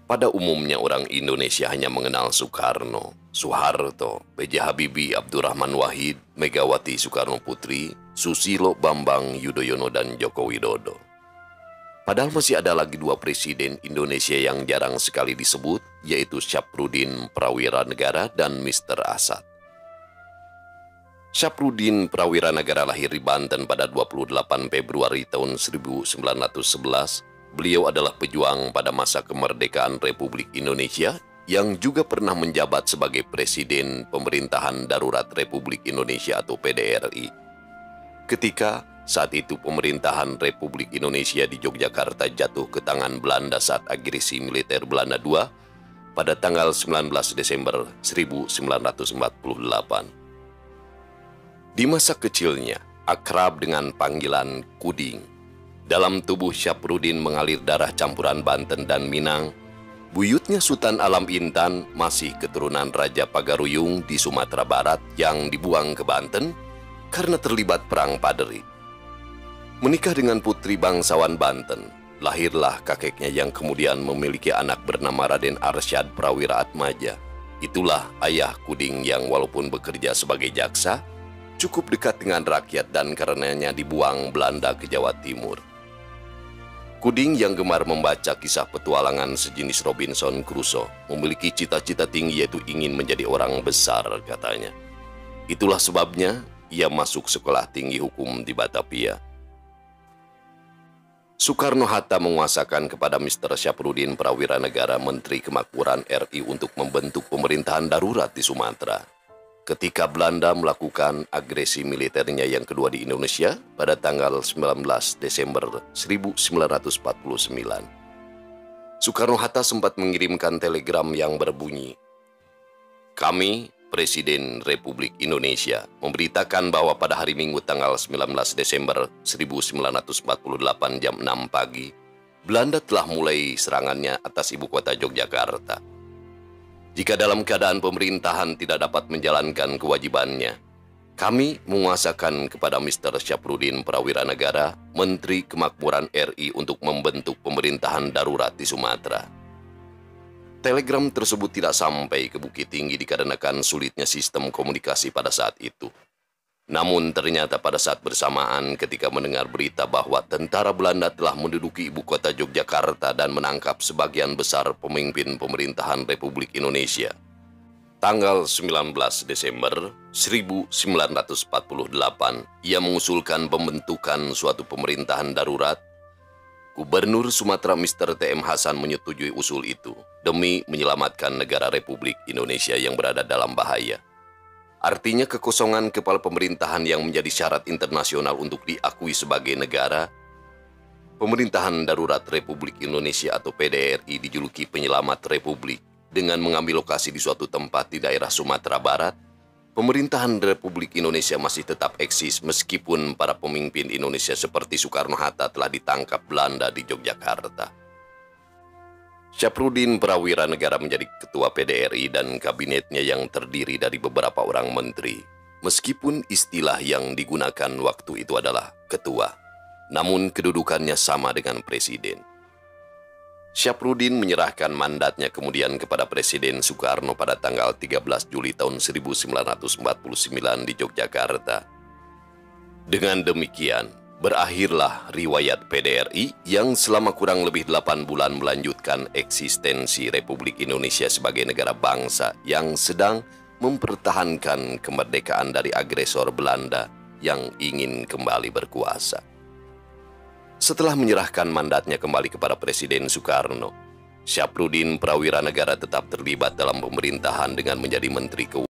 Pada umumnya orang Indonesia hanya mengenal Soekarno, Soeharto, B.J. Habibie, Abdurrahman Wahid, Megawati Soekarno Putri, Susilo Bambang Yudhoyono, dan Joko Widodo. Padahal masih ada lagi dua presiden Indonesia yang jarang sekali disebut, yaitu Syafruddin Prawira Negara dan Mr. Asad. Syafruddin Prawira Negara lahir di Banten pada 28 Februari tahun 1911. Beliau adalah pejuang pada masa kemerdekaan Republik Indonesia yang juga pernah menjabat sebagai Presiden Pemerintahan Darurat Republik Indonesia atau PDRI. Ketika saat itu pemerintahan Republik Indonesia di Yogyakarta jatuh ke tangan Belanda saat agresi militer Belanda II pada tanggal 19 Desember 1948. Di masa kecilnya, akrab dengan panggilan Kuding. Dalam tubuh Syafruddin mengalir darah campuran Banten dan Minang. Buyutnya Sultan Alam Intan masih keturunan Raja Pagaruyung di Sumatera Barat yang dibuang ke Banten karena terlibat Perang Paderi. Menikah dengan putri bangsawan Banten, lahirlah kakeknya yang kemudian memiliki anak bernama Raden Arsyad Prawira Atmaja. Itulah ayah Kuding yang walaupun bekerja sebagai jaksa, cukup dekat dengan rakyat dan karenanya dibuang Belanda ke Jawa Timur. Kuding yang gemar membaca kisah petualangan sejenis Robinson Crusoe memiliki cita-cita tinggi yaitu ingin menjadi orang besar katanya. Itulah sebabnya ia masuk sekolah tinggi hukum di Batavia. Soekarno-Hatta menguasakan kepada Mr. Syafruddin Prawira Negara Menteri Kemakmuran RI untuk membentuk pemerintahan darurat di Sumatera. Ketika Belanda melakukan agresi militernya yang kedua di Indonesia pada tanggal 19 Desember 1949. Soekarno-Hatta sempat mengirimkan telegram yang berbunyi, "Kami, Presiden Republik Indonesia, memberitakan bahwa pada hari Minggu tanggal 19 Desember 1948 jam 6 pagi, Belanda telah mulai serangannya atas ibu kota Yogyakarta. Jika dalam keadaan pemerintahan tidak dapat menjalankan kewajibannya, kami menguasakan kepada Mr. Syafruddin Prawira Negara, Menteri Kemakmuran RI untuk membentuk pemerintahan darurat di Sumatera." Telegram tersebut tidak sampai ke Bukit Tinggi dikarenakan sulitnya sistem komunikasi pada saat itu. Namun ternyata pada saat bersamaan ketika mendengar berita bahwa tentara Belanda telah menduduki ibu kota Yogyakarta dan menangkap sebagian besar pemimpin pemerintahan Republik Indonesia, tanggal 19 Desember 1948, ia mengusulkan pembentukan suatu pemerintahan darurat. Gubernur Sumatera Mr. T.M. Hasan menyetujui usul itu demi menyelamatkan negara Republik Indonesia yang berada dalam bahaya. Artinya kekosongan kepala pemerintahan yang menjadi syarat internasional untuk diakui sebagai negara. Pemerintahan Darurat Republik Indonesia atau PDRI dijuluki penyelamat Republik dengan mengambil lokasi di suatu tempat di daerah Sumatera Barat. Pemerintahan Republik Indonesia masih tetap eksis meskipun para pemimpin Indonesia seperti Soekarno-Hatta telah ditangkap Belanda di Yogyakarta. Syafruddin Prawira Negara menjadi ketua PDRI dan kabinetnya yang terdiri dari beberapa orang menteri. Meskipun istilah yang digunakan waktu itu adalah ketua, namun kedudukannya sama dengan presiden. Syafruddin menyerahkan mandatnya kemudian kepada Presiden Soekarno pada tanggal 13 Juli tahun 1949 di Yogyakarta. Dengan demikian, berakhirlah riwayat PDRI yang selama kurang lebih 8 bulan melanjutkan eksistensi Republik Indonesia sebagai negara bangsa yang sedang mempertahankan kemerdekaan dari agresor Belanda yang ingin kembali berkuasa. Setelah menyerahkan mandatnya kembali kepada Presiden Soekarno, Syafruddin Prawira Negara tetap terlibat dalam pemerintahan dengan menjadi Menteri Keuangan